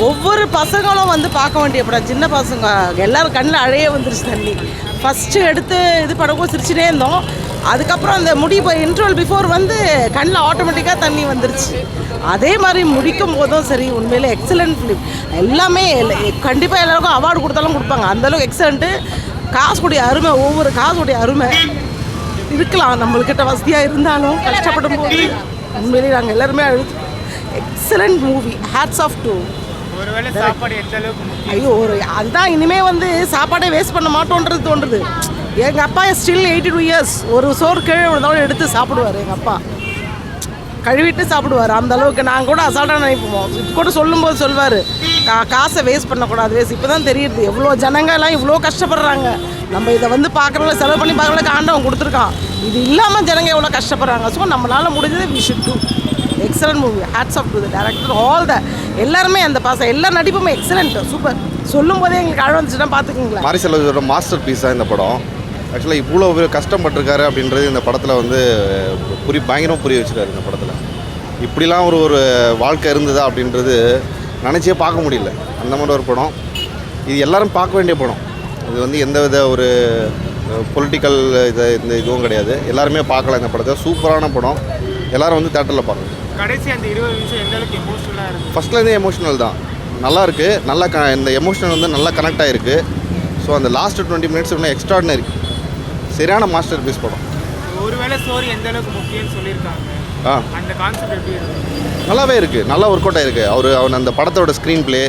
ஒவ்வொரு பசங்களும் வந்து பார்க்க வேண்டிய படம். சின்ன பசங்க எல்லோரும் கண்ணில் அழைய வந்துருச்சு தண்ணி. ஃபஸ்ட்டு எடுத்து இது படக்கும் சிரிச்சுட்டே இருந்தோம். அதுக்கப்புறம் அந்த இன்டர்வல் பிஃபோர் வந்து கண்ணில் ஆட்டோமேட்டிக்காக தண்ணி வந்துருச்சு. அதே மாதிரி முடிக்கும் போதும் சரி, உண்மையிலே எக்ஸலண்ட் ஃபிலிம். எல்லாமே கண்டிப்பாக எல்லாருக்கும் அவார்டு கொடுத்தாலும் கொடுப்பாங்க. அந்தளவுக்கு எக்ஸலண்ட்டு. காசுடைய அருமை, ஒவ்வொரு காசுடைய அருமை இருக்கலாம். நம்மள்கிட்ட வசதியாக இருந்தாலும் கஷ்டப்படும் போது உண்மையிலேயே நாங்கள் எல்லாருமே excellent movie. Hats off to. ஐயோ, அதுதான் இனிமேல் வந்து சாப்பாடே வேஸ்ட் பண்ண மாட்டோன்றது தோன்றுது. எங்கள் அப்பா ஸ்டில் 82 இயர்ஸ் ஒரு சோறு கீழே விழுந்தாலும் எடுத்து சாப்பிடுவார். எங்கள் அப்பா கழுவிட்டு சாப்பிடுவார். அந்த அளவுக்கு நாங்கள் கூட அசால்ட்டாக நினைப்போம். இது கூட சொல்லும்போது சொல்வார், காசை வேஸ்ட் பண்ணக்கூடாது வேஸ்ட். இப்போ தான் தெரியுது எவ்வளோ ஜனங்கள்லாம் இவ்வளோ கஷ்டப்படுறாங்க. நம்ம இதை வந்து பார்க்குறவங்கள செலவு பண்ணி பார்க்குறவங்களுக்கு ஆண்டவன் கொடுத்துருக்கான். இது இல்லாமல் ஜனங்க எவ்வளோ கஷ்டப்படுறாங்க. ஸோ நம்மளால் முடிஞ்சது we should do. Excellent movie. Hats off to the director, all the எல்லாருமே. அந்த எல்லா நடிப்புமே எக்ஸலண்ட், சூப்பர். சொல்லும் போதே எங்களுக்கு அழ வந்துச்சுன்னா பார்த்துக்குங்களேன். மாரி செல்வராஜோட மாஸ்டர் பீஸாக இந்த படம். ஆக்சுவலாக இவ்வளோ கஷ்டப்பட்டிருக்காரு அப்படின்றது இந்த படத்தில் வந்து பயங்கரமாக புரிய வச்சுருக்காரு. இந்த படத்தில் இப்படிலாம் ஒரு வாழ்க்கை இருந்ததா அப்படின்றது நினச்சே பார்க்க முடியல. அந்த மாதிரி ஒரு படம். இது எல்லோரும் பார்க்க வேண்டிய படம். இது வந்து எந்த வித ஒரு பொலிட்டிக்கல் இதுவும் கிடையாது. எல்லாருமே பார்க்கலாம் இந்த படத்தை. சூப்பரான படம். எல்லோரும் வந்து தேட்டரில் பார்க்கணும். கடைசி அந்த 20 நிமிஷம் எந்த அளவுக்கு எமோஷனலாக இருக்குது? ஃபஸ்ட்லேருந்தே எமோஷனல் தான். நல்லா இருக்குது. நல்லா இந்த எமோஷனல் வந்து நல்லா கனெக்ட் ஆகிருக்கு. ஸோ அந்த லாஸ்ட் 20 மினிட்ஸ் இன்னும் எக்ஸ்ட்ராடினரி. சரியான மாஸ்டர் பீஸ் படம். ஒருவேளை ஸ்டோரி எந்த அளவுக்கு முக்கியம்னு சொல்லியிருக்காங்க. அந்த கான்செப்ட் எப்படி இருக்குது? நல்லாவே இருக்குது. நல்லா ஒர்க் அவுட் ஆகிருக்கு. அவன் அந்த படத்தோட ஸ்க்ரீன் ப்ளே,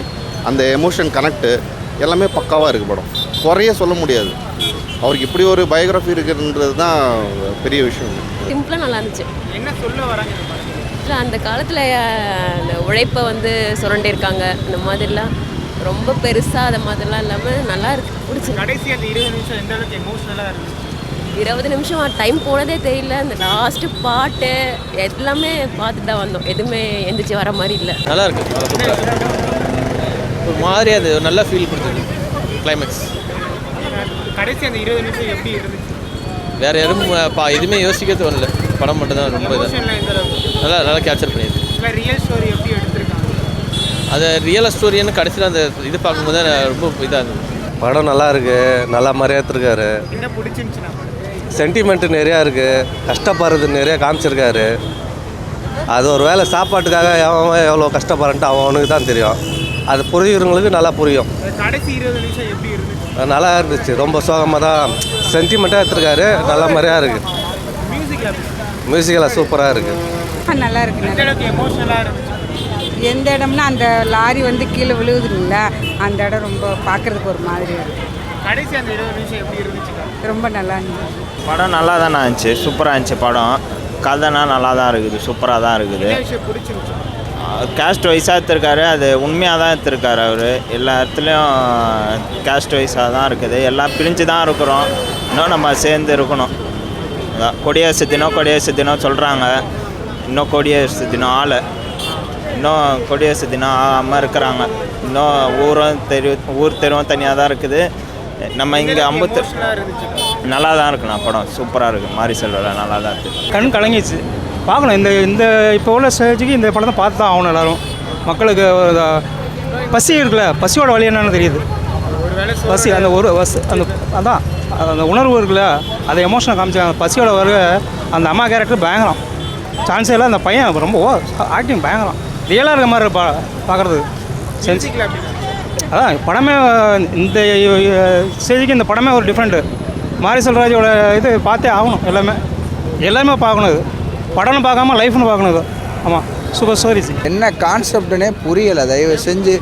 அந்த எமோஷன் கனெக்ட்டு எல்லாமே பக்காவாக இருக்குது. படம் குறைய சொல்ல முடியாது. அவருக்கு இப்படி ஒரு பயோகிராஃபி இருக்குன்றது தான் பெரிய விஷயம். சிம்பிளாக நல்லா இருந்துச்சு. என்ன சொல்ல வராங்க இந்த படத்தில்? அந்த காலத்தில் அந்த உழைப்பை வந்து சுரண்டிருக்காங்க. அந்த மாதிரிலாம் ரொம்ப பெருசாக அந்த மாதிரிலாம் இல்லாமல் நல்லா இருக்குது, பிடிச்சி. கடைசி அந்த 20 நிமிஷம் எந்த அளவுக்கு எமோஷனலாக இருந்துச்சு? 20 நிமிஷம் டைம் போனதே தெரியல. அந்த லாஸ்ட்டு பாட்டு எல்லாமே பார்த்துட்டு தான் வந்தோம். எதுவுமே எந்திரிச்சு வர மாதிரி இல்லை. நல்லா இருக்குது. ஒரு மாதிரி அது ஒரு நல்ல ஃபீல் கொடுத்தது. கிளைமேக்ஸ் கடைசி அந்த 20 நிமிஷம் எப்படி இருந்துச்சு? வேறு எதுவும் எதுவுமே யோசிக்க தோணல. படம் மட்டும் தான் ரொம்ப நல்லா கேப்சர் பண்ணியிருக்கு. ரியல் ஸ்டோரி எப்படி எடுத்திருக்காங்க? அது ரியல் ஸ்டோரின்னு கடைசியில் அந்த இது பார்க்கும்போது ரொம்ப இதாக இருந்தது. படம் நல்லா இருக்குது. நல்லா மாதிரி எடுத்துருக்காரு. என்ன பிடிச்சிருந்துச்சுன்னா? சென்டிமெண்ட்டு நிறையா இருக்குது. கஷ்டப்படுறது நிறையா காமிச்சிருக்காரு. அது ஒரு வேளை சாப்பாட்டுக்காக அவன் எவ்வளோ கஷ்டப்படுறான்ட்டு அவனுக்கு தான் தெரியும். அது புரியுறவங்களுக்கு நல்லா புரியும். கடைசி 20 நிமிஷம் எப்படி இருந்துச்சு? நல்லா இருந்துச்சு. ரொம்ப சோகமாக தான் சென்டிமெண்ட்டாக எடுத்துருக்காரு. நல்ல மாதிரியாக இருக்குது. மியூசிக்கெல்லாம் சூப்பராக இருக்குது. நல்லா இருக்குது. எமோஷனலாக இருந்துச்சு. எந்த இடம்னா அந்த லாரி வந்து கீழே விழுகுதுங்களா, அந்த இடம் ரொம்ப பார்க்குறதுக்கு ஒரு மாதிரி இருக்குது. கடைசி அந்த 20 நிமிஷம் எப்படி இருந்துச்சு? ரொம்ப நல்லா இருந்துச்சு. படம் நல்லா தானே இருந்துச்சு. சூப்பராக இருந்துச்சு படம். கதைனா நல்லா தான் இருக்குது. சூப்பராக தான் இருக்குது. பிடிச்சிருந்துச்சு. கேஸ்ட் வைஸாக எடுத்திருக்காரு. அது உண்மையாக தான் எடுத்திருக்காரு. அவர் எல்லா இடத்துலையும் கேஸ்ட் வைஸாக தான் இருக்குது. எல்லாம் பிரிஞ்சு தான் இருக்கிறோம். இன்னும் நம்ம சேர்ந்து இருக்கணும். கொடியரசு தினம் சொல்கிறாங்க. இன்னும் கொடியரசு தினம் இன்னும் கொடியரசு தினம் ஆகாமல் இருக்கிறாங்க. இன்னும் ஊர் தெருவும் தனியாக தான் இருக்குது. நம்ம இங்கே நல்லா தான் இருக்குண்ணா. படம் சூப்பராக இருக்குது. மாரி செல்வராஜ் நல்லா தான் இருக்குது. கண் கலங்கிச்சு. பார்க்கணும். இந்த இப்போ உள்ள ஸ்டேஜுக்கு இந்த படம் தான் பார்த்து தான் ஆகணும். எல்லோரும் மக்களுக்கு பசி இருக்குல்ல, பசியோட வழி என்னன்னு தெரியுது. பசி அந்த அதான் அந்த உணர்வு இருக்குல்ல, அதை எமோஷனை காமிச்சாங்க. பசியோட வருக அந்த அம்மா கேரக்டர் பயங்கரம். சான்ஸே இல்லை. அந்த பையன் ரொம்ப ஆக்டிங் பயங்கரம். ரியலாக இருக்க மாதிரி பார்க்குறதுக்கு சென்ஸ். அதான் படமே இந்த ஸ்டேஜுக்கு இந்த படமே ஒரு டிஃப்ரெண்ட்டு. மாரி செல்வராஜோட இது பார்த்தே ஆகணும். எல்லாமே பார்க்கணும். இது படம்னு பார்க்காம லைஃப்னு பார்க்கணும். இது ஆமாம், சூப்பர் ஸ்டோரிஸ். என்ன கான்செப்டுன்னே புரியலை. தயவு செஞ்சு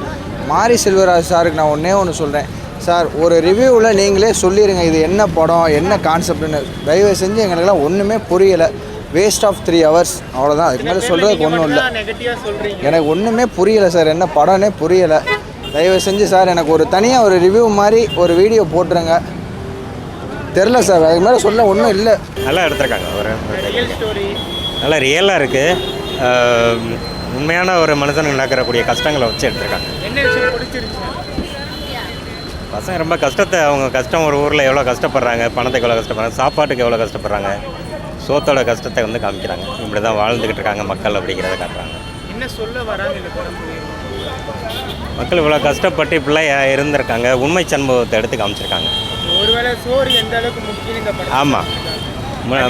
மாரி செல்வராஜ் சாருக்கு நான் ஒன்றே சொல்கிறேன். சார், ஒரு ரிவ்யூவில் நீங்களே சொல்லிடுங்க இது என்ன படம், என்ன கான்செப்டுன்னு. தயவு செஞ்சு எங்களுக்கெல்லாம் ஒன்றுமே புரியலை. Waste of 3 hours. அவ்வளோதான். அதுக்கு மேலே சொல்கிறதுக்கு ஒன்றும் இல்லை. எனக்கு ஒன்றுமே புரியலை சார். என்ன படம்னே புரியலை. தயவு செஞ்சு சார் எனக்கு ஒரு தனியாக ஒரு ரிவ்யூ மாதிரி ஒரு வீடியோ போட்டுருங்க. தெரில சார். அதுக்கு மேலே சொல்ல ஒன்றும் இல்லை. நல்லா எடுத்துருக்காங்க. ஒரு நல்லா ரியலாக இருக்குது. உண்மையான ஒரு மனுஷனுக்கு நடக்கிறக்கூடிய கஷ்டங்களை வச்சு எடுத்துருக்காங்க. பசங்க ரொம்ப கஷ்டத்தை, அவங்க கஷ்டம் ஒரு ஊரில் எவ்வளோ கஷ்டப்படுறாங்க, பணத்துக்கு எவ்வளோ கஷ்டப்படுறாங்க, சாப்பாட்டுக்கு எவ்வளோ கஷ்டப்படுறாங்க, சோத்தோட கஷ்டத்தை வந்து காமிக்கிறாங்க. இப்படி தான் வாழ்ந்துக்கிட்டு இருக்காங்க மக்கள் அப்படிங்கிறத காட்டுறாங்க. என்ன சொல்ல வராங்க இந்த படம்? மக்கள் இவ்வளோ கஷ்டப்பட்டு இப்படிலாம் இருந்திருக்காங்க, உண்மை சம்பவத்தை எடுத்து காமிச்சிருக்காங்க. ஒருவேளை சோறு எந்த அளவுக்கு முக்கியம் இந்த படம்? ஆமாம்,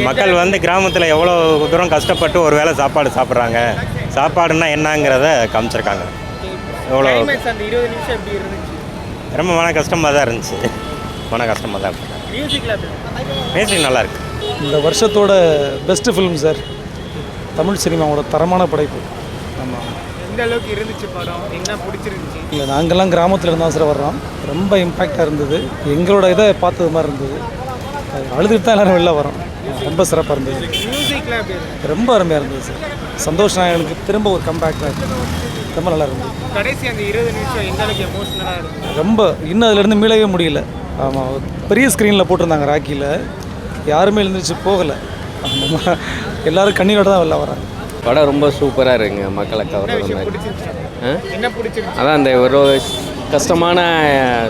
மக்கள் வந்து கிராமத்தில் எவ்வளோ தூரம் கஷ்டப்பட்டு ஒரு வேளை சாப்பாடு சாப்பிட்றாங்க, சாப்பாடுன்னா என்னங்கிறத காமிச்சிருக்காங்க. எவ்வளோ கிளைமேக்ஸ் அந்த 20 நிமிஷம் எப்படி இருந்துச்சு? ரொம்ப மன கஷ்டமாக தான் இருந்துச்சு, மன கஷ்டமாக தான் இருக்கு. மியூசிக்ல எப்படி? மியூசிக் நல்லாயிருக்கு. இந்த வருஷத்தோட பெஸ்ட்டு ஃபிலிம் சார், தமிழ் சினிமாவோட தரமான படைப்பு. ஆமாம், எந்த அளவுக்கு இருந்துச்சு படம்? என்ன பிடிச்சிருந்துச்சு? இல்லை நாங்கள்லாம் கிராமத்தில் இருந்தால் சார் வர்றோம், ரொம்ப இம்பேக்டாக இருந்தது. எங்களோட இதை பார்த்தது மாதிரி இருந்தது. அழுதுட்டு தான் எல்லோரும் வெளில வரோம். ரொம்ப சிறப்பாக இருந்தது. மியூசிக்ல எப்படி இருந்துச்சு? ரொம்ப அருமையாக இருந்தது சார். சந்தோஷ் நாயகனுக்கு திரும்ப ஒரு கம்பேக் தான், ரொம்ப நல்லா இருந்தது. கடைசி அந்த 20 நிமிஷம் எந்த அளவுக்கு எமோஷனலாக இருந்துச்சு? ரொம்ப இன்னும் அதிலேருந்து மீளவே முடியல. ஆமாம், பெரிய ஸ்க்ரீனில் போட்டிருந்தாங்க ராக்கியில், யாருமே எழுந்திரிச்சு போகலை. எல்லோரும் கண்ணீரோட தான் வெளில வராங்க. படம் ரொம்ப சூப்பராக இருக்குங்க, மக்களை என்ன கவர்ற விஷயம் மாதிரி. பிடிச்சிருந்துச்சு? என்ன பிடிச்சிருந்துச்சு? அதான் அந்த ஒரு கஷ்டமான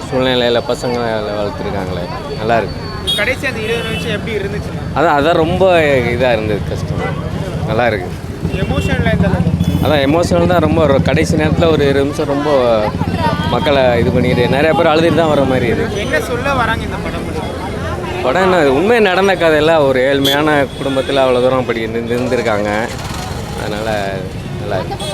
சூழ்நிலையில் பசங்களை வளர்த்துருக்காங்களே, நல்லா இருக்கு. கடைசி அந்த 20 நிமிஷம் எப்படி இருந்துச்சு? அதான் ரொம்ப இதாக இருந்தது, கஷ்டம். நல்லா இருக்கு. எமோஷனில் எந்த அளவுக்கு? அதான் எமோஷனல் தான். ரொம்ப கடைசி நேரத்தில் ஒரு 20 நிமிஷம் ரொம்ப மக்களை இது பண்ணிட்டு நிறைய பேர் அழுதுட்டு தான் வர மாதிரி இருக்குது. என்ன சொல்ல வராங்க இந்த படம்? படம் என்ன, உண்மை நடந்த கதையில் ஒரு ஏழ்மையான குடும்பத்தில் அவ்வளோ தூரம் இருந்திருக்காங்க. அதனால் நல்லா இருக்கு.